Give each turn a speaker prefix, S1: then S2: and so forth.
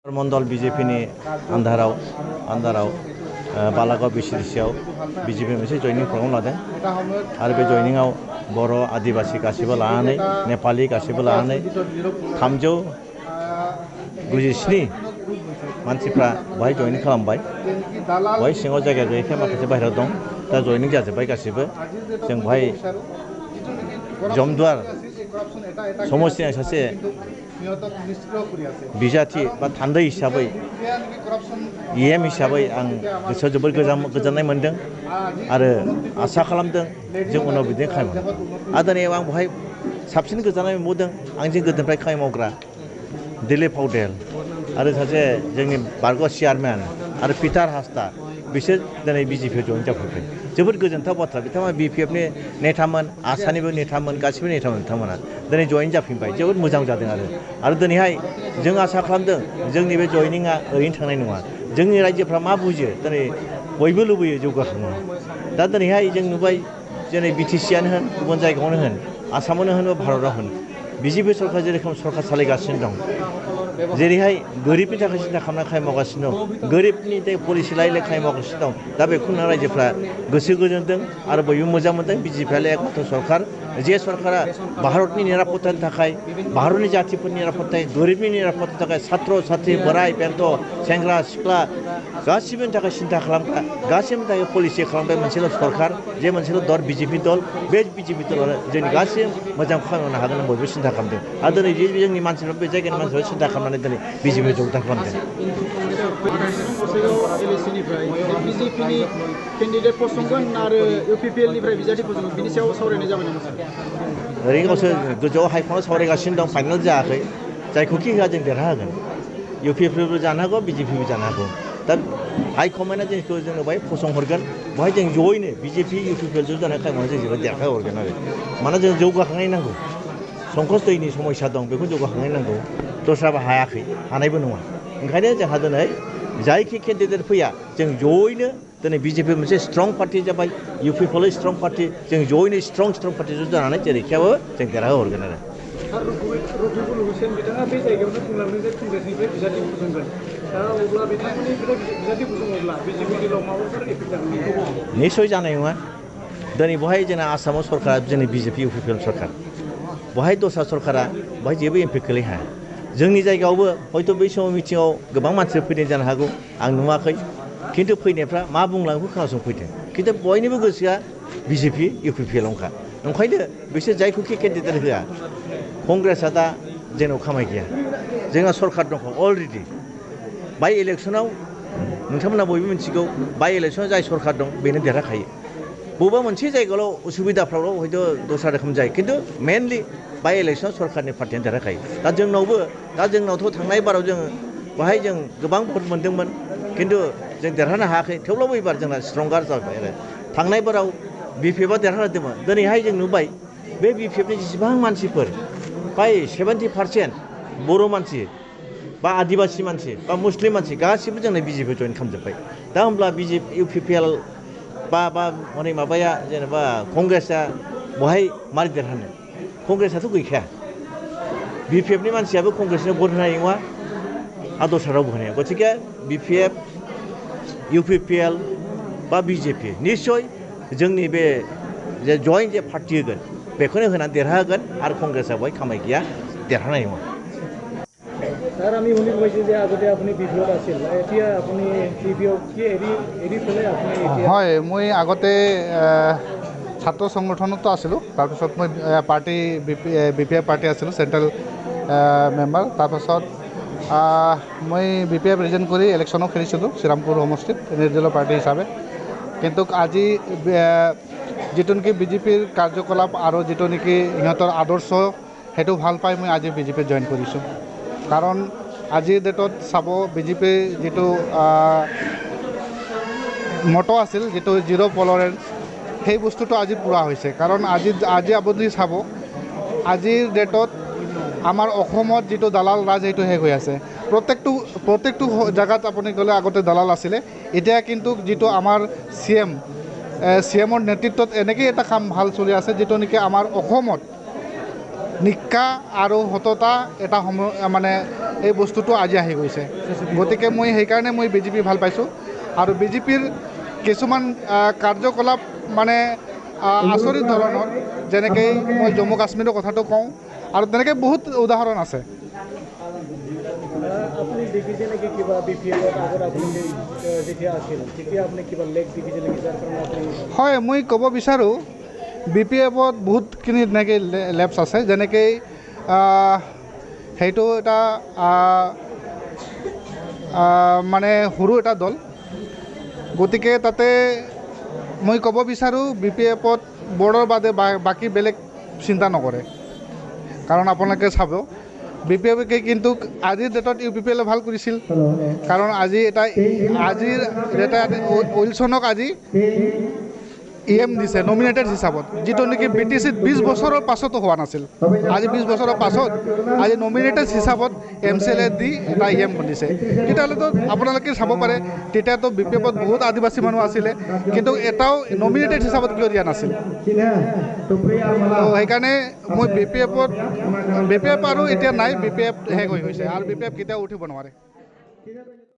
S1: मण्डल बिजेपिनि आन्दाराव बालागाव बिसिडिसिआव BJP मोनसे जयनिं programme लादों आरो बे जयनिंआव बर' आदिबासि गासिबो लानानै नेपालि गासिबो लानानै 397 मानसिफ्रा बेहाय जयनिं खालामबाय। बेहाय सिङाव जायगा गैयैखाय माखासे बाहेरायाव दं, दा जयनिं जाजोब्बाय गासिबो। जों बेहाय जमदुवार समस्तिनि सासे बिजाथि बा थान्दै हिसाबै EM हिसाबै आं गोसोआव जोबोद गोजोननाय मोन्दों आरो आसा खालामदों जों उनाव बिदिनो खामानि मावगोन। आरो दिनै आं बेहाय साबसिन गोजोननाय मोनबावदों आंजों गोदोनिफ्राय खामानि मावग्रा दिलीप पाउडेल आरो सासे जोंनि बारग' चेयारमेन आरो पिटार हासदा, बिसोर दिनै बिजेपिआव जयेन जाफैबाय। जोबोद गोजोनथाव बाथ्रा। बिथांमोना BPFनि नेतामोन, आसानिबो नेतामोन, गासिबो नेतामोन बिथांमोना दिनै जयेन जाफिनबाय। जोबोद मोजां जादों आरो दिनैहाय जों आसा खालामदों जोंनि बे जयनिंआ ओरैनो थांनाय नङा। जोंनि रायजोफ्रा मा बुजियो, दिनै बयबो लुबैयो जौगाखांनो। दा दिनैहाय जों नुबाय दिनै BTCआनो होन, गुबुन जायगायावनो होन, आसामावनो होन, भारतआव होन, बिजेपि सरकार जेरोखोम सरकार सालायगासिनो दं, जेरैहाय गोरिबनि थाखाय सिन्था खालामना खामानि मावगासिनो दं, गोरिबनि पलिसि लायै खामानि मावगासिनो दं। दा बेखौ नुना रायजोफ्रा गोसो गोजोनदों आरो बयबो मोजां मोनदों। बिजेपिआल' एकमात्र सरकार, जे सरकारा भारतनि निरापत्तानि थाखाय, भारतनि जातिफोरनि निरापत्तानि, गोरिबनि निरापत्तानि थाखाय, छात्र छात्री, बोराय बेन्थ, सेंग्रा सिख्ला गासिबोनि थाखाय सिन्था खालामग्रा, गासिबोनि थाखाय पलिसि खालामग्रा मोनसेल' सरकार, जे मोनसेल' दल बिजेपि दल। बे बिजेपि दलानो जोंनि गासिबो मोजां खामानि मावनो हागोन बयबो सिन्था खालामदों आरो दिनै जोंनि मानसिफ्रा बे जायगानि मानसिफ्रा सिन्था खालामनानै दिनै बिजेपिआव जगदान खालामदों।
S2: बिजेपिनि केन्डिडेट फसंगोन आरो UPPLनिफ्राय बिजाथि फसंगोन, बिनि सायाव सावरायनाय जाबाय नामा सार?
S1: ओरैनो गावसोर गोजौआव हाइकमान्डआव सावरायगासिनो दं, फाइनाल जायाखै। जायखौखि होआ जों देरहाहोगोन। UPPLबो जानो हागौ, बिजेपिबो जानो हागौ। दा हाइकमान्डआ जोंखौ जोंनो बेहाय फसंहरगोन, बेहाय जों जयैनो बिजेपि UPPL ज' जानाय खामानियाव जों जेबो देरहाहरगोन आरो। मानोना जों जौगाखांनाय नांगौ, संकस दैनि समस्या दं, बेखौ जौगाखांनाय नांगौ। दस्राबो हायाखै, हानायबो नङा। ओंखायनो जोंहा दिनै जायखि केन्डिडेट फैया जों जयैनो दिनै बिजेपि मोनसे स्ट्रं पार्टि जाबाय, UPPL स्ट्रं पार्टि, जों जयैनो स्ट्रं पार्टि ज' जानानै जेरैखियाबो जों देरहाहरगोन आरो।
S2: रफिकुल हुसैन बिथाङा बे जायगायावनो बुंलांदों जे कंग्रेसनिफ्राय बिजाथि फसंगोन। दा अब्ला बिथांमोननिफ्राय बिजाथि फसङोब्ला बिजेपि दलाव माबाफोर एफेक्ट जागोन?
S1: निस्सय जानाय नङा। दिनै बेहाय जोंना आसामाव सरकारा जोंनि बिजेपि UPPL सरकार, बेहाय दस्रा सरकारा बेहाय जेबो इम्पेक्ट खोलैनो हाया। जोंनि जायगायावबो हयथ' बै समाव मिटिङाव गोबां मानसिफोर फैनाय जानो हागौ, आं नुवाखै। खिन्थु फैनायफ्रा मा बुंलांखो खोनासंफैदों। खिन्थु बयनिबो गोसोआ बिजेपि UPPLआवनोखा। ओंखायनो बिसोर जायखौखि केन्डिडेट होआ, कंग्रेसआ दा जोंनाव खामाय गैया। जोंहा सरकार दङ अलरेडि। बाय इलेक्सनाव नोंथांमोना बयबो मिथिगौ, बाय इलेक्सनाव जाय सरकार दं बेनो देरहाखायो। बबेबा मोनसे जायगायावल' उसुबिदाफ्रावल' हयथ' दस्रा रोखोम जायो, खिन्थु मेनलि बाय इलेक्सनाव सरकारनि पार्टियानो देरहाखायो। दा जोंनावथ' थांनाय बाराव जों बेहाय जों गोबां भट मोन्दोंमोन, खिन्थु जों देरहानो हायाखै। थेवब्लाबो एबार जोंना स्ट्रंगार जाबाय आरो। थांनाय बाराव BPFआ देरहादोंमोन। दिनैहाय जों नुबाय बे BPFनि जेसेबां मानसिफोर, फ्राय 70% बर' मानसि बा आदिबासि मानसि बा मुस्लिम मानसि गासिबो जोंना बिजेपिआव जयेन खालामजोब्बाय। दा होमब्ला UPPL बा माने माबाया जेनेबा कंग्रेसआ बहाय मारै देरहानो? कंग्रेसआथ' गैखाया। BPFनि मानसियाबो कंग्रेसनो भट होनाय नङा आरो दस्रा रावबो होनाय नङा। गथिखे BPF, UPPL बा बिजेपि निस्सय जोंनि बे जे जयेन जे पार्टि होगोन बेखौनो होनानै देरहाहोगोन आरो कंग्रेसआ बहाय खामाय गैया, देरहानाय नङा।
S2: सर, আমি শুনি পাইছোঁ যে আগতে আপুনি BPOত আছিল, এতিয়া আপুনি BPO কি এৰি পেলাই আপুনি?
S3: হয়, মই আগতে ছাত্ৰ সংগঠনতো আছিলোঁ। তাৰপিছত মই পাৰ্টি BPF পাৰ্টি আছিলোঁ, চেণ্ট্ৰেল মেম্বাৰ। তাৰপাছত মই BPF ৰিজেণ্ট কৰি ইলেকশ্যনো খেলিছিলোঁ শ্ৰীৰামপুৰ সমষ্টিত নিৰ্দলীয় পাৰ্টি হিচাপে। কিন্তু আজি যিটো নেকি বিজেপিৰ কাৰ্যকলাপ আৰু যিটো নেকি সিহঁতৰ আদৰ্শ, সেইটো ভাল পাই মই আজি বিজেপিত জইন কৰিছোঁ। কাৰণ আজিৰ ডেটত চাব, বিজেপিৰ যিটো মটো আছিল, যিটো জিৰ' টলাৰেঞ্চ, সেই বস্তুটো আজি পূৰা হৈছে। কাৰণ আজি আপুনি চাব, আজিৰ ডেটত আমাৰ অসমত যিটো দালাল ৰাজ, সেইটো শেষ হৈ আছে। প্ৰত্যেকটো জেগাত আপুনি গ'লে আগতে দালাল আছিলে, এতিয়া কিন্তু যিটো আমাৰ CMৰ নেতৃত্বত এনেকৈ এটা কাম ভাল চলি আছে, যিটো নেকি আমাৰ অসমত নিকা আৰু সততা এটা মানে এই বস্তুটো আজি আহি গৈছে গতিকে মই সেইকাৰণে মই বিজেপি ভাল পাইছোঁ আৰু বিজেপিৰ কিছুমান কাৰ্যকলাপ মানে আচৰিত ধৰণৰ যেনেকৈ মই জম্মু কাশ্মীৰৰ কথাটো কওঁ আৰু তেনেকৈ বহুত উদাহৰণ আছে
S2: আপুনি দেখিছে নেকি কিবা BPF-ত আগত আপুনি যেতিয়া আছিল তেতিয়া আপুনি কিবা লেখ দেখিছে নেকি যাৰ কাৰণে আপুনি
S3: হয় মই ক'ব বিচাৰোঁ BPF-ত বহুতখিনি তেনেকৈ লেপছ আছে যেনেকৈ সেইটো এটা মানে সৰু এটা দল গতিকে তাতে মই ক'ব বিচাৰোঁ BPF-ত বৰ্ডৰ বাদে বাকী বেলেগ চিন্তা নকৰে কাৰণ আপোনালোকে চাব BPF-কে কিন্তু আজিৰ ডেটত UPPL-এ ভাল কৰিছিল কাৰণ আজিৰ এটা উইলছনক আজি EM দিছে নমিনেটেড হিচাপত যিটো নেকি BTC-ত 20 বছৰৰ পাছতো হোৱা নাছিল আজি 20 বছৰৰ পাছত আজি নমিনেটেড হিচাপত MCLA দি এটা EM দিছে তেতিয়াহ'লেতো আপোনালোকে চাব পাৰে তেতিয়াতো BPF-ত বহুত আদিবাসী মানুহ আছিলে কিন্তু এটাও নমিনেটেড হিচাপত কিয় দিয়া নাছিল সেইকাৰণে মই BPF আৰু এতিয়া নাই BPF শেষ হৈ গৈছে আৰু BPF কেতিয়াও উঠিব নোৱাৰে